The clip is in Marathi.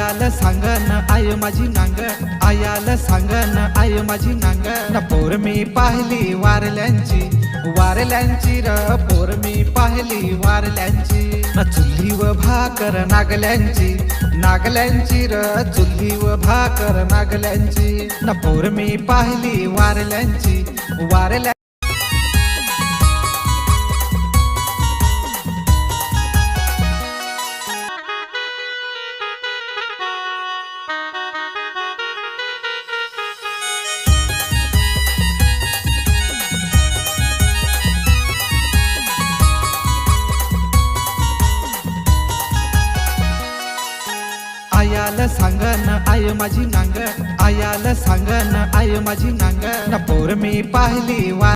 आयाला सांगन आय माझी नांग, आयाला सांगन आय माझी नांग, न पोर मी पाहिली वारल्यांची, वारल्यांची र पोर मी पाहिली वारल्यांची, न चुल्ली व भाकर नागल्यांची, नागल्यांची र चुल्ली व भाकर नागल्यांची, न पोर मी पाहिली वारल्यांची, वारल्या आयाला सांगन आय माझी नांग, आयाला सांगन आय माझी नांग, न पोर मी पाहिली वार